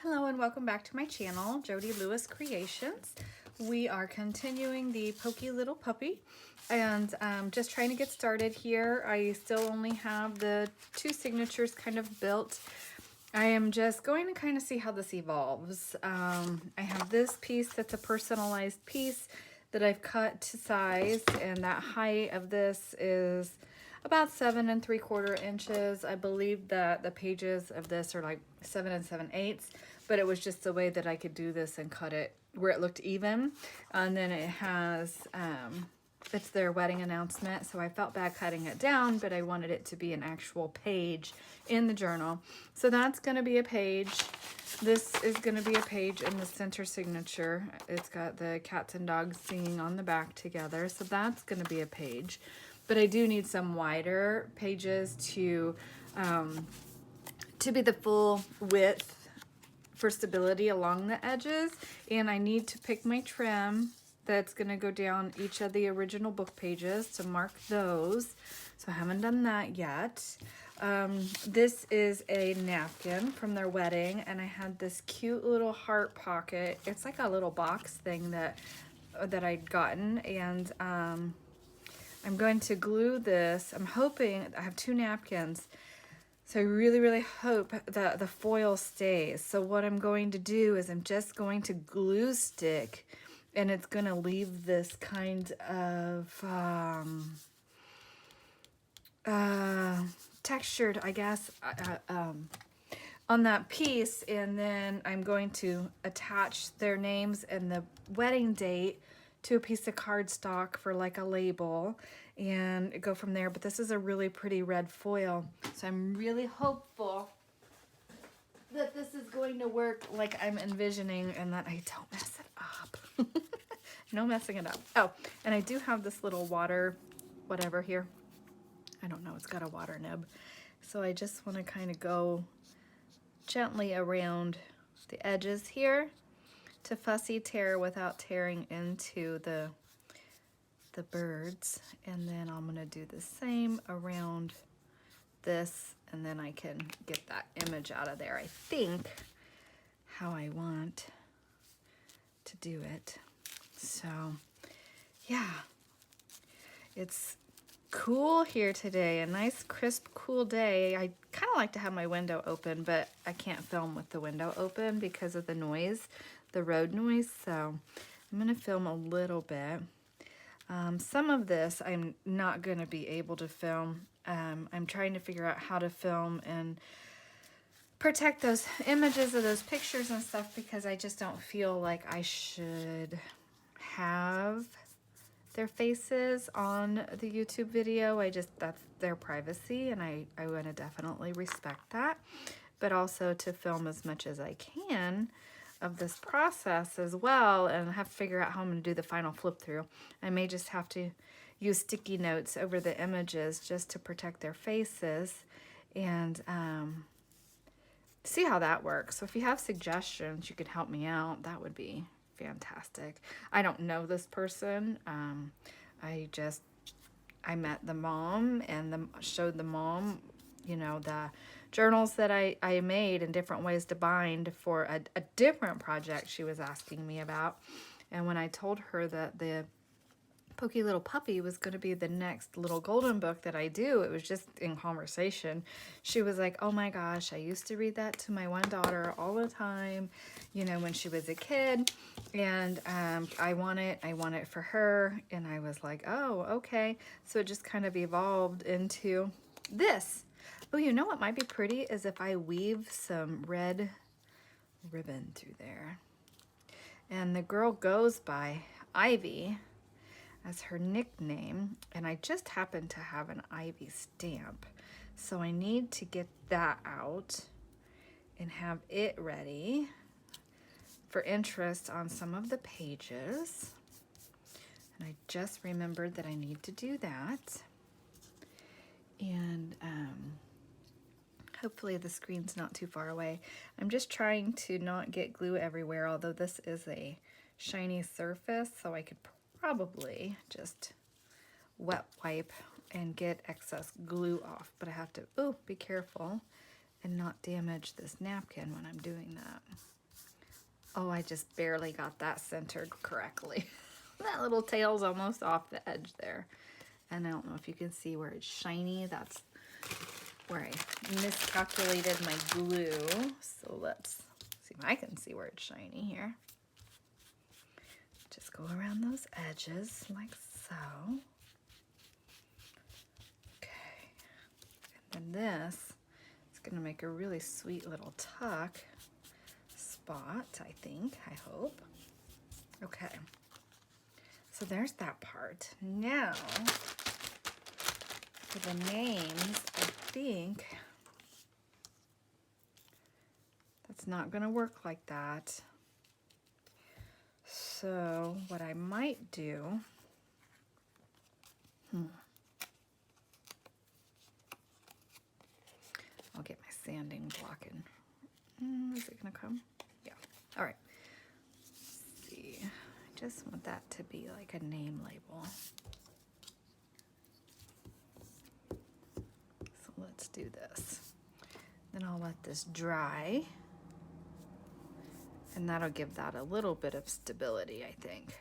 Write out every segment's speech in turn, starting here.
Hello and welcome back to my channel, Jody Lewis Creations. We are continuing the Pokey Little Puppy and just trying to get started here. I still only have the two signatures kind of built. I am just going to kind of see how this evolves. I have this piece that's a personalized piece that I've cut to size, and that height of this is about 7 3/4 inches. I believe that the pages of this are like 7 7/8, but it was just the way that I could do this and cut it where it looked even. And then it has, it's their wedding announcement, so I felt bad cutting it down, but I wanted it to be an actual page in the journal. So that's gonna be a page. This is gonna be a page in the center signature. It's got the cats and dogs singing on the back together, so that's gonna be a page. But I do need some wider pages to be the full width for stability along the edges. And I need to pick my trim that's gonna go down each of the original book pages to mark those. So I haven't done that yet. This is a napkin from their wedding, and I had this cute little heart pocket. It's like a little box thing that I'd gotten, and I'm going to glue this. I'm hoping, I have two napkins, so I really hope that the foil stays. So what I'm going to do is I'm just going to glue stick, and it's going to leave this kind of textured, I guess, on that piece. And then I'm going to attach their names and the wedding date to a piece of cardstock for like a label and go from there. But this is a really pretty red foil, so I'm really hopeful that this is going to work like I'm envisioning and that I don't mess it up. No messing it up. Oh, and I do have this little water whatever here. I don't know, it's got a water nib. So I just want to kind of go gently around the edges here to fussy tear without tearing into the birds. And then I'm gonna do the same around this, and then I can get that image out of there, I think, how I want to do it. So yeah, it's cool here today, a nice crisp cool day. I kind of like to have my window open, but I can't film with the window open because of the noise, the road noise. So I'm gonna film a little bit. Some of this I'm not gonna be able to film. I'm trying to figure out how to film and protect those images of those pictures and stuff, because I just don't feel like I should have their faces on the YouTube video. That's their privacy, and I want to definitely respect that. But also to film as much as I can of this process as well, and have to figure out how I'm going to do the final flip through. I may just have to use sticky notes over the images just to protect their faces, and see how that works. So if you have suggestions, you could help me out. That would be fantastic. I don't know this person. I met the mom and showed the mom, you know, the journals that I made in different ways to bind for a different project she was asking me about. And when I told her that the Pokey Little Puppy was going to be the next little golden book that I do, it was just in conversation. She was like, oh my gosh, I used to read that to my one daughter all the time, you know, when she was a kid, and I want it for her. And I was like, oh, okay. So it just kind of evolved into this. Oh, you know what might be pretty is if I weave some red ribbon through there. And the girl goes by Ivy as her nickname, and I just happen to have an Ivy stamp, so I need to get that out and have it ready for interest on some of the pages. And I just remembered that I need to do that. And hopefully the screen's not too far away. I'm just trying to not get glue everywhere, although this is a shiny surface, so I could probably just wet wipe and get excess glue off. But I have to, be careful and not damage this napkin when I'm doing that. Oh, I just barely got that centered correctly. That little tail's almost off the edge there. And I don't know if you can see where it's shiny. That's where I miscalculated my glue. So let's see if I can see where it's shiny here. Just go around those edges like so. Okay. And then this is going to make a really sweet little tuck spot, I think, I hope. Okay. So there's that part. Now, for the names, I think that's not going to work like that. So what I might do, I'll get my sanding block in. Is it going to come? Yeah. All right. Let's see. I just want that to be like a name label. So let's do this. Then I'll let this dry. And that'll give that a little bit of stability, I think.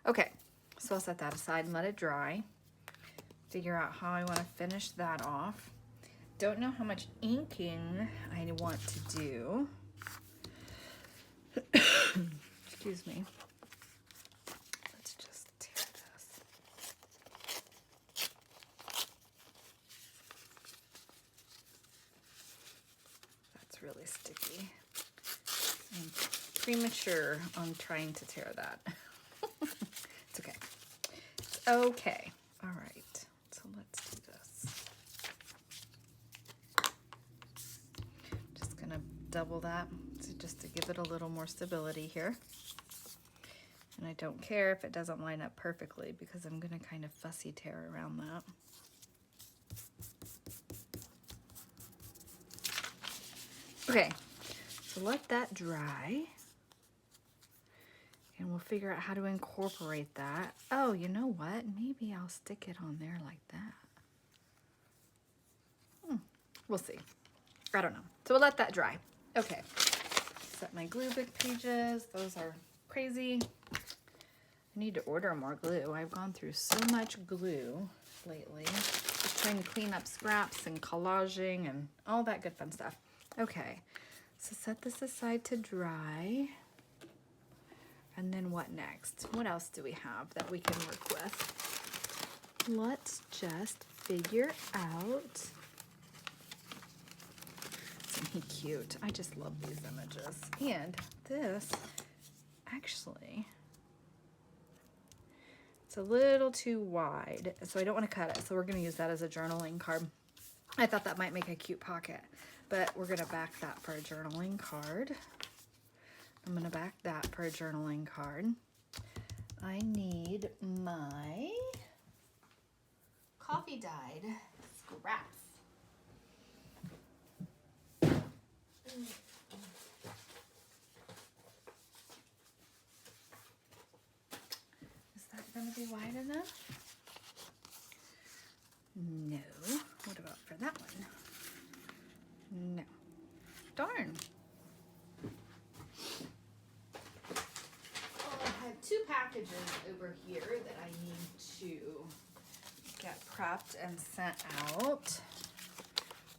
Okay, so I'll set that aside and let it dry. Figure out how I want to finish that off. Don't know how much inking I want to do. Excuse me. Let's just tear this. That's really sticky. I'm premature on trying to tear that. It's okay. It's okay. All right. So let's do this. Just gonna double that just to give it a little more stability here. And I don't care if it doesn't line up perfectly because I'm gonna kind of fussy tear around that. Okay. So let that dry, and we'll figure out how to incorporate that. Oh, you know what? Maybe I'll stick it on there like that. We'll see. I don't know. So we'll let that dry. Okay. Set my glue big pages. Those are crazy. I need to order more glue. I've gone through so much glue lately. Just trying to clean up scraps and collaging and all that good fun stuff. Okay. So set this aside to dry. And then what next? What else do we have that we can work with? Let's just figure out. Isn't he cute? I just love these images. And this, actually, it's a little too wide, so I don't want to cut it. So we're going to use that as a journaling card. I thought that might make a cute pocket. But we're going to back that for a journaling card. I'm going to back that for a journaling card. I need my coffee dyed scraps. Is that going to be wide enough? No. What about for that one? No. Darn. Well, I have two packages over here that I need to get prepped and sent out.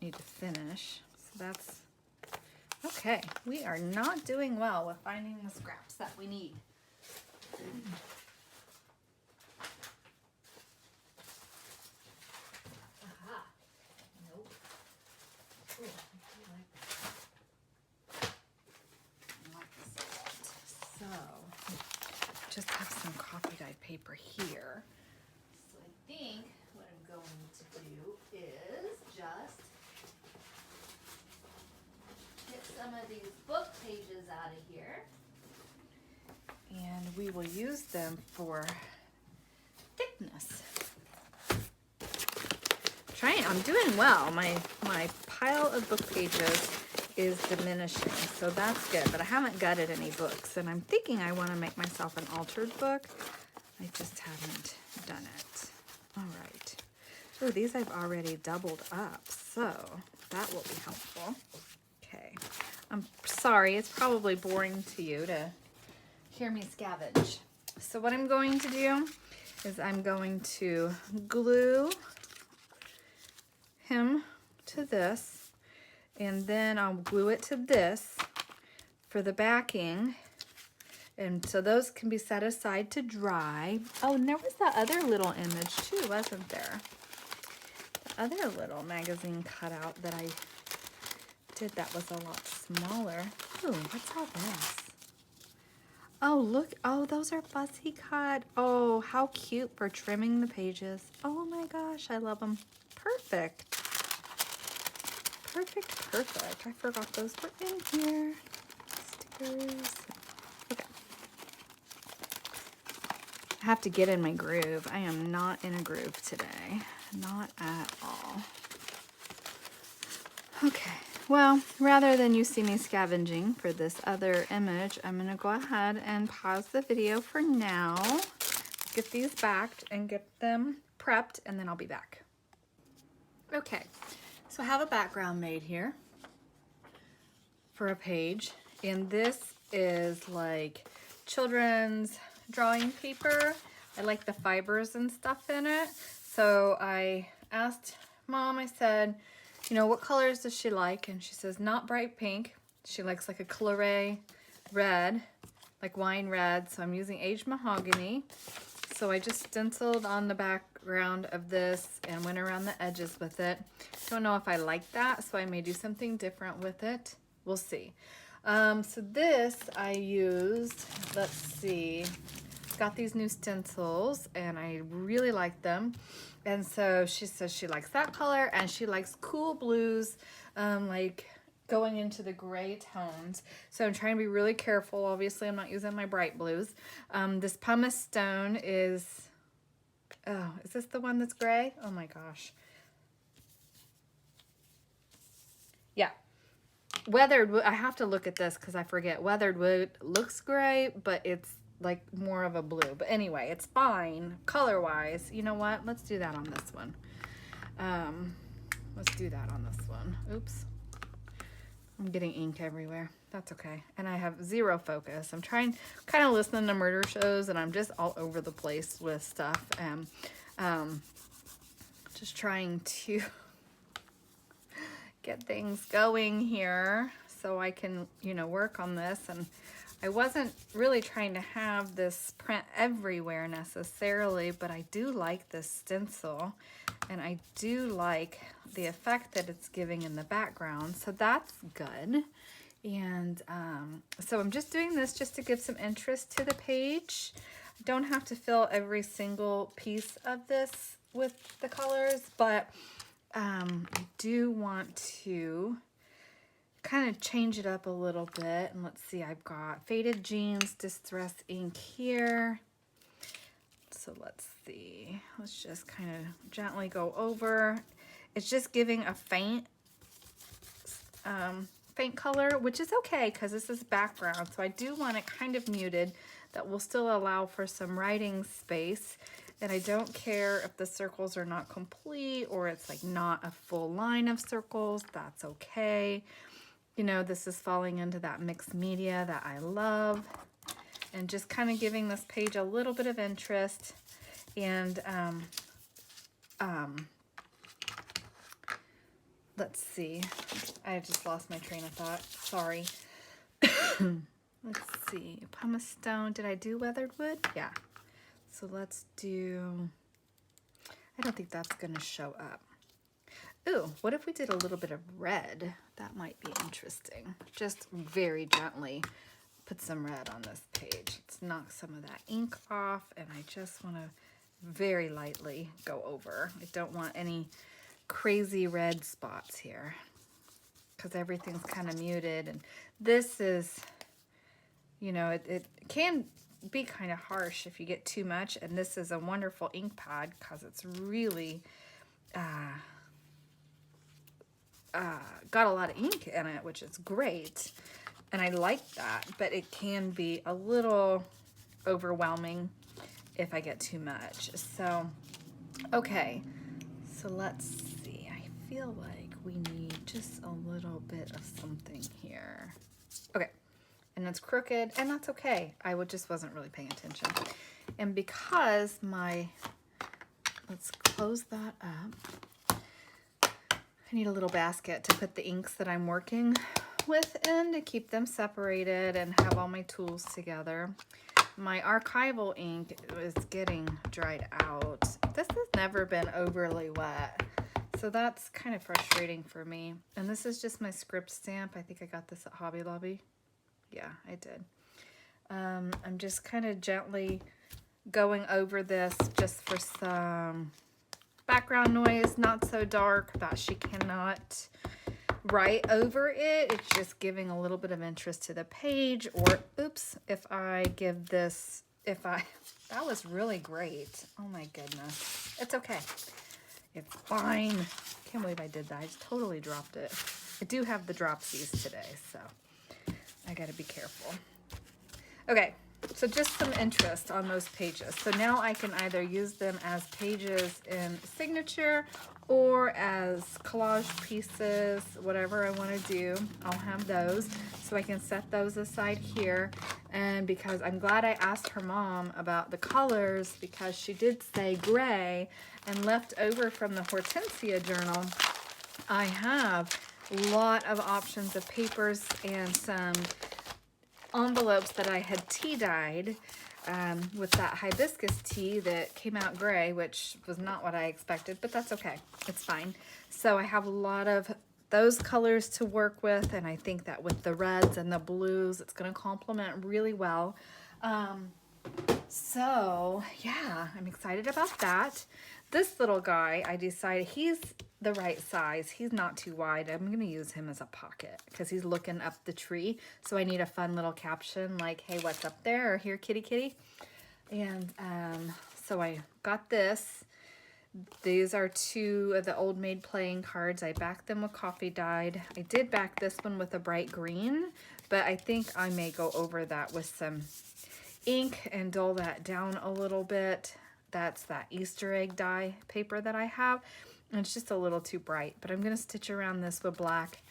Need to finish. So that's okay. We are not doing well with finding the scraps that we need. Just have some coffee dyed paper here. So I think what I'm going to do is just get some of these book pages out of here. And we will use them for thickness. I'm doing well. My pile of book pages is diminishing, so that's good, but I haven't gutted any books, and I'm thinking I want to make myself an altered book. I just haven't done it. All right. Oh, these I've already doubled up, so that will be helpful. Okay. I'm sorry, it's probably boring to you to hear me scavenge. So what I'm going to do is I'm going to glue him to this, and then I'll glue it to this for the backing. And so those can be set aside to dry. Oh, and there was that other little image too, wasn't there? The other little magazine cutout that I did that was a lot smaller. Ooh, what's all this? Oh, look. Oh, those are fussy cut. Oh, how cute for trimming the pages. Oh my gosh, I love them. Perfect. Perfect, perfect. I forgot those were in here. Stickers. Okay. I have to get in my groove. I am not in a groove today. Not at all. Okay. Well, rather than you see me scavenging for this other image, I'm going to go ahead and pause the video for now. Get these backed and get them prepped, and then I'll be back. Okay. So I have a background made here for a page, and this is like children's drawing paper. I like the fibers and stuff in it. So I asked Mom, I said, you know, what colors does she like? And she says, not bright pink. She likes like a claret red, like wine red. So I'm using aged mahogany. So I just stenciled on the background of this and went around the edges with it. Don't know if I like that, so I may do something different with it. We'll see. So this I used, let's see, got these new stencils and I really like them. And so she says she likes that color and she likes cool blues, like going into the gray tones. So I'm trying to be really careful. Obviously, I'm not using my bright blues. This pumice stone is, oh, is this the one that's gray? Oh my gosh. Yeah. Weathered wood, I have to look at this because I forget. Weathered wood looks gray, but it's like more of a blue. But anyway, it's fine color-wise. You know what? Let's do that on this one. Let's do that on this one. Oops. I'm getting ink everywhere. That's okay. And I have zero focus. I'm trying, kind of listening to murder shows, and I'm just all over the place with stuff. And just trying to get things going here so I can, you know, work on this. And I wasn't really trying to have this print everywhere necessarily, but I do like this stencil and I do like the effect that it's giving in the background. So that's good. And so I'm just doing this just to give some interest to the page. I don't have to fill every single piece of this with the colors, but I do want to kind of change it up a little bit. And let's see, I've got Faded Jeans Distress ink here. So let's see, let's just kind of gently go over. It's just giving a faint color, which is okay because this is background. So I do want it kind of muted that will still allow for some writing space. And I don't care if the circles are not complete or it's like not a full line of circles. That's okay. You know, this is falling into that mixed media that I love. And just kind of giving this page a little bit of interest. And let's see. I just lost my train of thought. Sorry. Let's see. Pumice stone. Did I do weathered wood? Yeah. So let's do, I don't think that's going to show up. Ooh, what if we did a little bit of red? That might be interesting. Just very gently put some red on this page. Let's knock some of that ink off, and I just want to very lightly go over. I don't want any crazy red spots here because everything's kind of muted. And this is, you know, it can be kind of harsh if you get too much, and this is a wonderful ink pad because it's really got a lot of ink in it, which is great, and I like that, but it can be a little overwhelming if I get too much. So okay, so let's see. I feel like we need just a little bit of something here. Okay, and it's crooked, and that's okay. Just wasn't really paying attention. And because let's close that up. I need a little basket to put the inks that I'm working with in to keep them separated and have all my tools together. My archival ink is getting dried out. This has never been overly wet, so that's kind of frustrating for me. And this is just my script stamp. I think I got this at Hobby Lobby. Yeah, I did. I'm just kind of gently going over this just for some background noise, not so dark that she cannot write over it. It's just giving a little bit of interest to the page. Or oops, if I give this, that was really great. Oh my goodness. It's okay. It's fine. Can't believe I did that. I just totally dropped it. I do have the dropsies today, so I gotta be careful. Okay, so just some interest on those pages. So now I can either use them as pages in signature or as collage pieces, whatever I want to do. I'll have those. So I can set those aside here. And because I'm glad I asked her mom about the colors, because she did say gray, and left over from the Hortensia journal, I have a lot of options of papers and some envelopes that I had tea dyed with that hibiscus tea that came out gray, which was not what I expected, but that's okay. It's fine. So I have a lot of those colors to work with, and I think that with the reds and the blues, it's going to complement really well. So yeah, I'm excited about that. This little guy, I decided he's the right size. He's not too wide. I'm going to use him as a pocket because he's looking up the tree. So I need a fun little caption like, hey, what's up there? Or here, kitty, kitty. And so I got this. These are two of the Old Maid playing cards. I backed them with coffee dyed. I did back this one with a bright green, but I think I may go over that with some ink and dull that down a little bit. That's that Easter egg die paper that I have. And it's just a little too bright, but I'm going to stitch around this with black.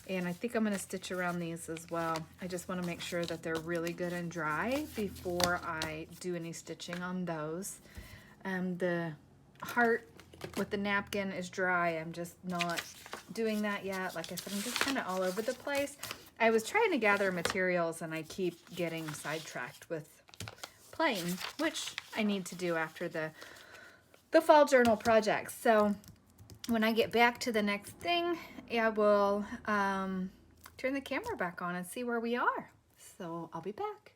And I think I'm going to stitch around these as well. I just want to make sure that they're really good and dry before I do any stitching on those. The heart with the napkin is dry. I'm just not doing that yet. Like I said, I'm just kind of all over the place. I was trying to gather materials and I keep getting sidetracked with playing, which I need to do after the fall journal project. So when I get back to the next thing, I will turn the camera back on and see where we are. So I'll be back.